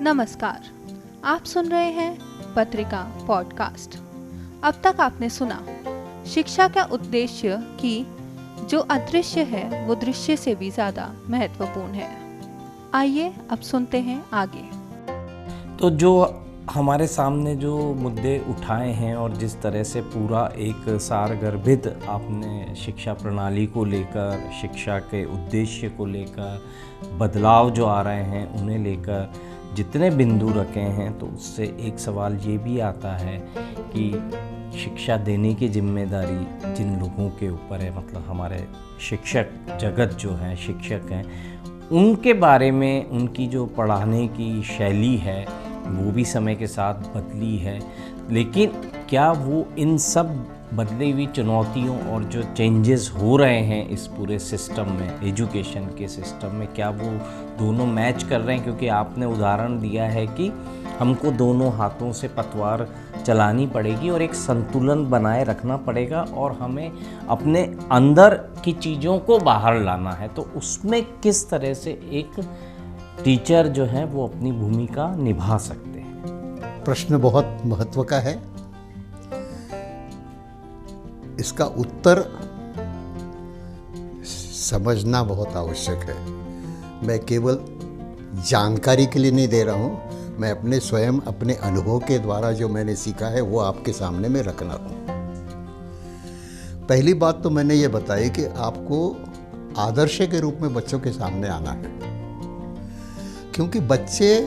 नमस्कार, आप सुन रहे हैं पत्रिका पॉडकास्ट। अब तक आपने सुना शिक्षा का उद्देश्य कि जो अदृश्य है वो दृश्य से भी ज़्यादा महत्वपूर्ण है। आइए अब सुनते हैं आगे। तो जो हमारे सामने जो मुद्दे उठाए हैं और जिस तरह से पूरा एक सारगर्भित आपने शिक्षा प्रणाली को लेकर, शिक्षा के उद्देश्य को लेकर, बदलाव जो आ रहे हैं उन्हें लेकर जितने बिंदु रखे हैं, तो उससे एक सवाल ये भी आता है कि शिक्षा देने की जिम्मेदारी जिन लोगों के ऊपर है, मतलब हमारे शिक्षक जगत जो है, शिक्षक हैं, उनके बारे में उनकी जो पढ़ाने की शैली है वो भी समय के साथ बदली है। लेकिन क्या वो इन सब बदली हुई चुनौतियों और जो चेंजेस हो रहे हैं इस पूरे सिस्टम में, एजुकेशन के सिस्टम में, क्या वो दोनों मैच कर रहे हैं? क्योंकि आपने उदाहरण दिया है कि हमको दोनों हाथों से पतवार चलानी पड़ेगी और एक संतुलन बनाए रखना पड़ेगा और हमें अपने अंदर की चीज़ों को बाहर लाना है। तो उसमें किस तरह से एक टीचर जो है वो अपनी भूमिका निभा सकते हैं? प्रश्न बहुत महत्व का है। इसका उत्तर समझना बहुत आवश्यक है। मैं केवल जानकारी के लिए नहीं दे रहा हूँ, मैं अपने स्वयं अपने अनुभव के द्वारा जो मैंने सीखा है वो आपके सामने में रखना हूँ। पहली बात तो मैंने ये बताई कि आपको आदर्श के रूप में बच्चों के सामने आना है, क्योंकि बच्चे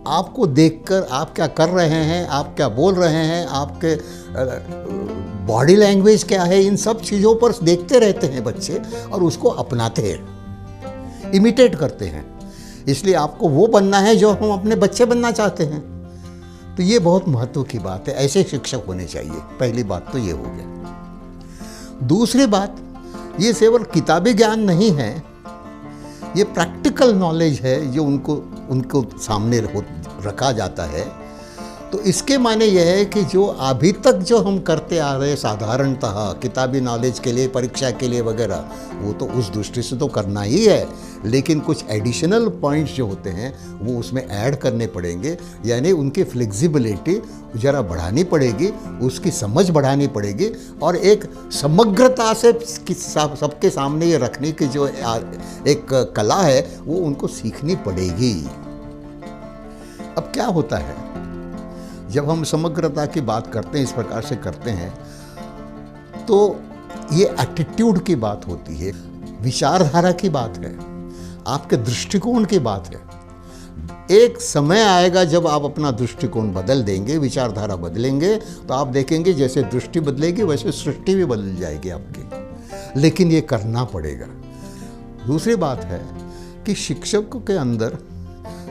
आपको देखकर आप क्या कर रहे हैं, आप क्या बोल रहे हैं, आपके बॉडी लैंग्वेज क्या है, इन सब चीज़ों पर देखते रहते हैं बच्चे और उसको अपनाते हैं, इमिटेट करते हैं। इसलिए आपको वो बनना है जो हम अपने बच्चे बनना चाहते हैं। तो ये बहुत महत्व की बात है, ऐसे शिक्षक होने चाहिए। पहली बात तो ये हो गया। दूसरी बात, ये केवल किताबी ज्ञान नहीं है, ये प्रैक्टिकल नॉलेज है जो उनको सामने रखा जाता है। तो इसके माने यह है कि जो अभी तक जो हम करते आ रहे साधारणतः किताबी नॉलेज के लिए, परीक्षा के लिए वगैरह, वो तो उस दृष्टि से तो करना ही है, लेकिन कुछ एडिशनल पॉइंट्स जो होते हैं वो उसमें ऐड करने पड़ेंगे। यानी उनकी फ्लेक्सिबिलिटी ज़रा बढ़ानी पड़ेगी, उसकी समझ बढ़ानी पड़ेगी और एक समग्रता से सबके सामने ये रखने की जो एक कला है वो उनको सीखनी पड़ेगी। अब क्या होता है, जब हम समग्रता की बात करते हैं, इस प्रकार से करते हैं, तो ये एटीट्यूड की बात होती है, विचारधारा की बात है, आपके दृष्टिकोण की बात है। एक समय आएगा जब आप अपना दृष्टिकोण बदल देंगे, विचारधारा बदलेंगे, तो आप देखेंगे जैसे दृष्टि बदलेगी वैसे सृष्टि भी बदल जाएगी आपकी। लेकिन ये करना पड़ेगा। दूसरी बात है कि शिक्षक के अंदर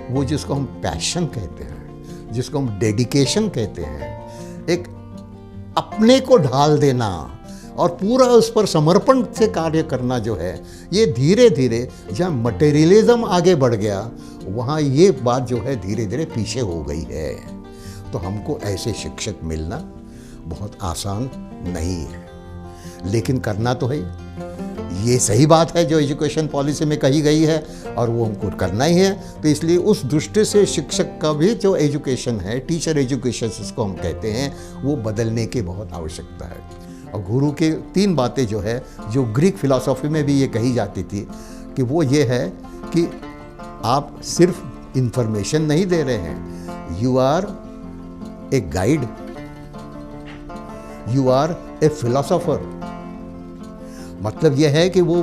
वो जिसको हम पैशन कहते हैं, जिसको हम डेडिकेशन कहते हैं, एक अपने को ढाल देना और पूरा उस पर समर्पण से कार्य करना जो है, ये धीरे धीरे जहाँ मटेरियलिज्म आगे बढ़ गया वहाँ ये बात जो है धीरे धीरे पीछे हो गई है। तो हमको ऐसे शिक्षक मिलना बहुत आसान नहीं है, लेकिन करना तो है। ये सही बात है जो एजुकेशन पॉलिसी में कही गई है और वो हमको करना ही है। तो इसलिए उस दृष्टि से शिक्षक का भी जो एजुकेशन है, टीचर एजुकेशन जिसको हम कहते हैं, वो बदलने की बहुत आवश्यकता है। और गुरु के 3 बातें जो है, जो ग्रीक फिलॉसफी में भी ये कही जाती थी, कि वो ये है कि आप सिर्फ इंफॉर्मेशन नहीं दे रहे हैं, you are a guide, you are a philosopher. मतलब यह है कि वो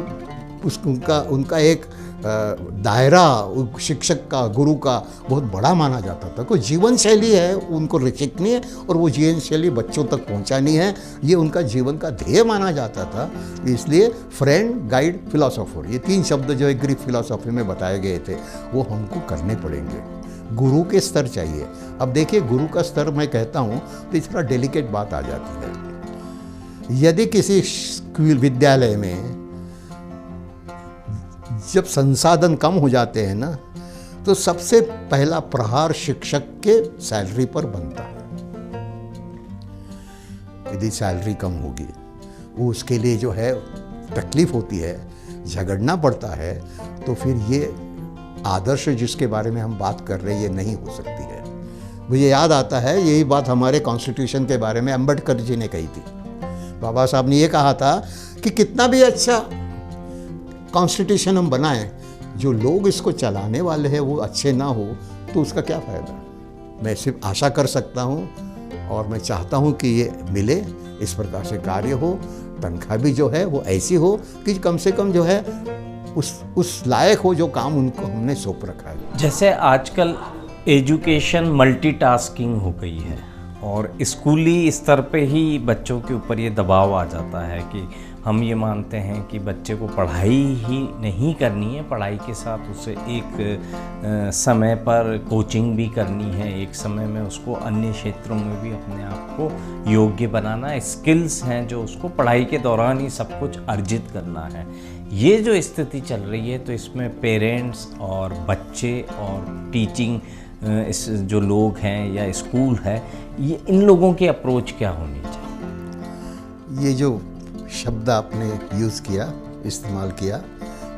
उनका एक दायरा शिक्षक का, गुरु का बहुत बड़ा माना जाता था। कोई जीवन शैली है उनको सीखनी है और वो जीवन शैली बच्चों तक पहुंचानी है, ये उनका जीवन का ध्येय माना जाता था। इसलिए फ्रेंड, गाइड, फिलॉसफर, ये 3 शब्द जो है ग्रीक फिलॉसफी में बताए गए थे, वो हमको करने पड़ेंगे। गुरु के स्तर चाहिए। अब देखिए, गुरु का स्तर मैं कहता हूँ तो इस तरह डेलिकेट बात आ जाती है। यदि किसी विद्यालय में जब संसाधन कम हो जाते हैं ना, तो सबसे पहला प्रहार शिक्षक के सैलरी पर बनता है। यदि सैलरी कम होगी, वो उसके लिए जो है तकलीफ होती है, झगड़ना पड़ता है, तो फिर ये आदर्श जिसके बारे में हम बात कर रहे हैं ये नहीं हो सकती है। मुझे याद आता है यही बात हमारे कॉन्स्टिट्यूशन के बारे में अम्बेडकर जी ने कही थी। बाबा साहब ने ये कहा था कि कितना भी अच्छा कॉन्स्टिट्यूशन हम बनाएं, जो लोग इसको चलाने वाले हैं वो अच्छे ना हो तो उसका क्या फ़ायदा। मैं सिर्फ आशा कर सकता हूँ और मैं चाहता हूँ कि ये मिले, इस प्रकार से कार्य हो, तनख्वाह भी जो है वो ऐसी हो कि कम से कम जो है उस लायक हो जो काम उनको हमने सौंप रखा है। जैसे आजकल एजुकेशन मल्टीटास्किंग हो गई है और स्कूली स्तर पे ही बच्चों के ऊपर ये दबाव आ जाता है कि हम ये मानते हैं कि बच्चे को पढ़ाई ही नहीं करनी है, पढ़ाई के साथ उसे एक समय पर कोचिंग भी करनी है, एक समय में उसको अन्य क्षेत्रों में भी अपने आप को योग्य बनाना, स्किल्स हैं जो उसको पढ़ाई के दौरान ही सब कुछ अर्जित करना है। ये जो स्थिति चल रही है तो इसमें पेरेंट्स और बच्चे और टीचिंग इस जो लोग हैं या स्कूल है, ये इन लोगों की अप्रोच क्या होनी चाहिए? ये जो शब्द आपने यूज़ किया, इस्तेमाल किया,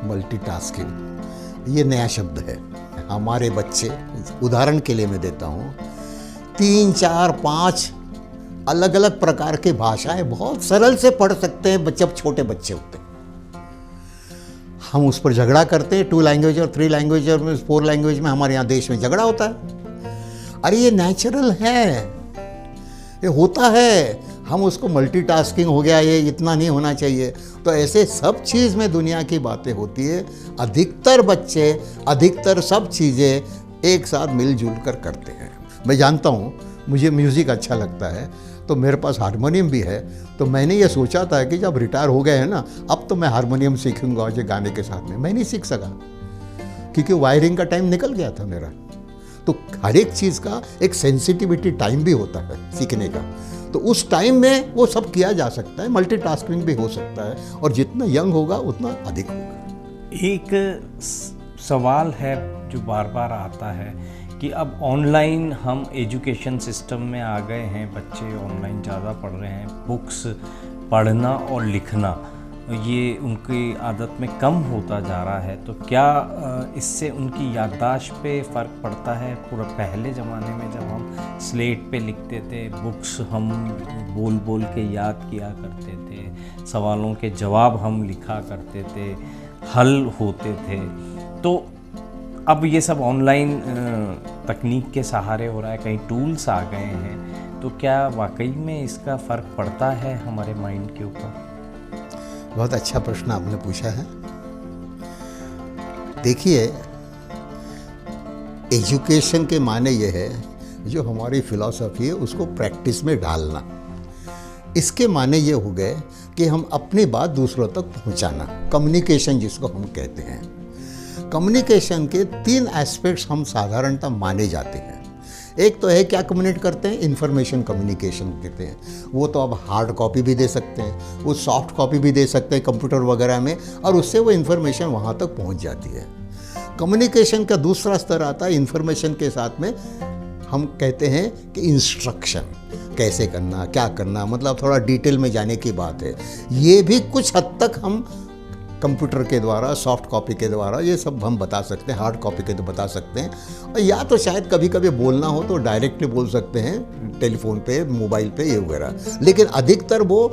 मल्टीटास्किंग, ये नया शब्द है। हमारे बच्चे, उदाहरण के लिए मैं देता हूँ, 3, 4, 5 अलग अलग प्रकार की भाषाएं बहुत सरल से पढ़ सकते हैं जब छोटे बच्चे होते हैं। हम उस पर झगड़ा करते हैं, 2 लैंग्वेज और 3 लैंग्वेज और 4 लैंग्वेज में हमारे यहाँ देश में झगड़ा होता है। अरे ये नेचुरल है, ये होता है। हम उसको मल्टीटास्किंग हो गया, ये इतना नहीं होना चाहिए। तो ऐसे सब चीज़ में दुनिया की बातें होती है। अधिकतर बच्चे अधिकतर सब चीज़ें एक साथ मिलजुल कर करते हैं। मैं जानता हूँ, मुझे म्यूज़िक अच्छा लगता है तो मेरे पास हारमोनियम भी है। तो मैंने ये सोचा था कि जब रिटायर हो गए हैं ना, अब तो मैं हारमोनियम सीखूंगा जो गाने के साथ में। मैं नहीं सीख सका क्योंकि वायरिंग का टाइम निकल गया था मेरा। तो हर एक चीज़ का एक सेंसिटिविटी टाइम भी होता है सीखने का। तो उस टाइम में वो सब किया जा सकता है, मल्टीटास्किंग भी हो सकता है और जितना यंग होगा उतना अधिक होगा। एक सवाल है जो बार बार आता है कि अब ऑनलाइन हम एजुकेशन सिस्टम में आ गए हैं, बच्चे ऑनलाइन ज़्यादा पढ़ रहे हैं, बुक्स पढ़ना और लिखना ये उनकी आदत में कम होता जा रहा है। तो क्या इससे उनकी याददाश्त पे फ़र्क पड़ता है? पूरा पहले ज़माने में जब हम स्लेट पे लिखते थे, बुक्स हम बोल बोल के याद किया करते थे, सवालों के जवाब हम लिखा करते थे, हल होते थे, तो अब ये सब ऑनलाइन तकनीक के सहारे हो रहा है, कई टूल्स आ गए हैं। तो क्या वाकई में इसका फ़र्क पड़ता है हमारे माइंड के ऊपर? बहुत अच्छा प्रश्न आपने पूछा है। देखिए, एजुकेशन के माने ये है, जो हमारी फिलॉसफी है उसको प्रैक्टिस में डालना। इसके माने ये हो गए कि हम अपनी बात दूसरों तक पहुंचाना, कम्युनिकेशन जिसको हम कहते हैं। कम्युनिकेशन के 3 एस्पेक्ट्स हम साधारणतः माने जाते हैं। एक तो है क्या कम्युनिकेट करते हैं, इंफॉर्मेशन कम्युनिकेशन कहते हैं। वो तो अब हार्ड कॉपी भी दे सकते हैं, वो सॉफ्ट कॉपी भी दे सकते हैं कंप्यूटर वगैरह में, और उससे वो इंफॉर्मेशन वहाँ तक पहुँच जाती है। कम्युनिकेशन का दूसरा स्तर आता है इंफॉर्मेशन के साथ में, हम कहते हैं कि इंस्ट्रक्शन, कैसे करना, क्या करना, मतलब थोड़ा डिटेल में जाने की बात है। ये भी कुछ हद तक हम कंप्यूटर के द्वारा, सॉफ्ट कॉपी के द्वारा ये सब हम बता सकते हैं, हार्ड कॉपी के तो बता सकते हैं। और या तो शायद कभी कभी बोलना हो तो डायरेक्टली बोल सकते हैं, टेलीफोन पे, मोबाइल पे, ये वगैरह। लेकिन अधिकतर वो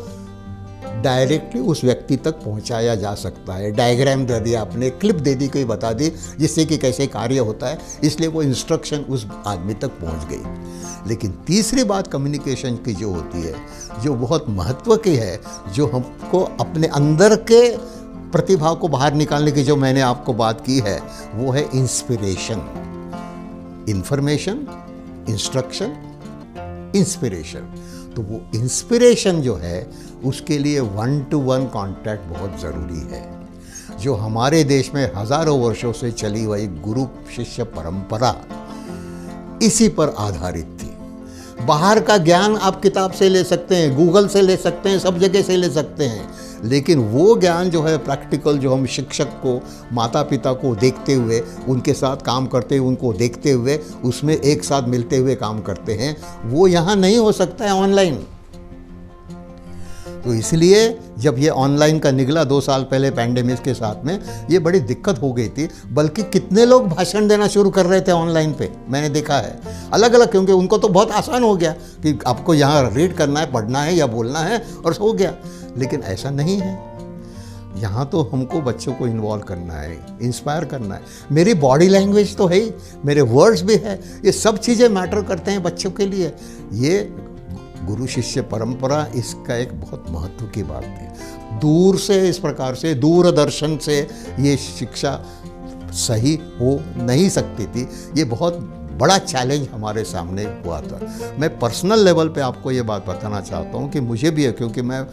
डायरेक्टली उस व्यक्ति तक पहुंचाया जा सकता है। डायग्राम दे दिया आपने, क्लिप दे दी, कोई बता दी जिससे कि कैसे कार्य होता है, इसलिए वो इंस्ट्रक्शन उस आदमी तक पहुंच गई। लेकिन तीसरी बात कम्युनिकेशन की जो होती है, जो बहुत महत्व की है, जो हमको अपने अंदर के प्रतिभा को बाहर निकालने की जो मैंने आपको बात की है, वो है इंस्पिरेशन। Information, instruction, inspiration. तो वो इंस्पिरेशन जो है उसके लिए 1-to-1 कांटेक्ट बहुत ज़रूरी है। जो हमारे देश में हज़ारों वर्षों से चली हुई गुरु शिष्य परंपरा इसी पर आधारित थी। बाहर का ज्ञान आप किताब से ले सकते हैं, गूगल से ले सकते हैं, सब जगह से ले सकते हैं, लेकिन वो ज्ञान जो है प्रैक्टिकल, जो हम शिक्षक को, माता पिता को देखते हुए, उनके साथ काम करते हुए, उनको देखते हुए, उसमें एक साथ मिलते हुए काम करते हैं, वो यहाँ नहीं हो सकता है ऑनलाइन। तो इसलिए जब ये ऑनलाइन का निकला 2 साल पहले पैंडेमिक के साथ में, ये बड़ी दिक्कत हो गई थी। बल्कि कितने लोग भाषण देना शुरू कर रहे थे ऑनलाइन पे, मैंने देखा है अलग अलग, क्योंकि उनको तो बहुत आसान हो गया कि आपको यहाँ रीड करना है, पढ़ना है या बोलना है और हो गया। लेकिन ऐसा नहीं है, यहाँ तो हमको बच्चों को इन्वॉल्व करना है, इंस्पायर करना है। मेरी बॉडी लैंग्वेज तो है ही, मेरे वर्ड्स भी है, ये सब चीज़ें मैटर करते हैं बच्चों के लिए। ये गुरु शिष्य परंपरा इसका एक बहुत महत्व की बात थी। दूर से इस प्रकार से दूरदर्शन से ये शिक्षा सही हो नहीं सकती थी। ये बहुत बड़ा चैलेंज हमारे सामने हुआ था। मैं पर्सनल लेवल पे आपको ये बात बताना चाहता हूँ कि मुझे भी है, क्योंकि मैं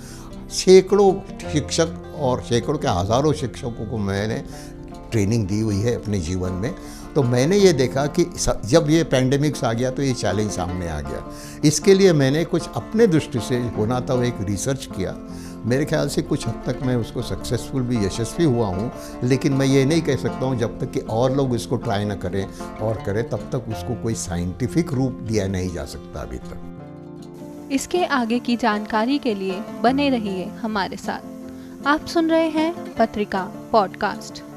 सैकड़ों शिक्षक और सैकड़ों के हज़ारों शिक्षकों को मैंने ट्रेनिंग दी हुई है अपने जीवन में। तो मैंने ये देखा कि जब ये पैंडेमिक्स आ गया तो ये चैलेंज सामने आ गया। इसके लिए मैंने कुछ अपने दृष्टि से होना था वो एक रिसर्च किया। मेरे ख्याल से कुछ हद तक मैं उसको सक्सेसफुल भी, यशस्वी हुआ हूँ। लेकिन मैं ये नहीं कह सकता हूँ जब तक कि और लोग इसको ट्राई ना करें और करें, तब तक उसको कोई साइंटिफिक रूप दिया नहीं जा सकता अभी तक। इसके आगे की जानकारी के लिए बने रहिए हमारे साथ। आप सुन रहे हैं पत्रिका पॉडकास्ट।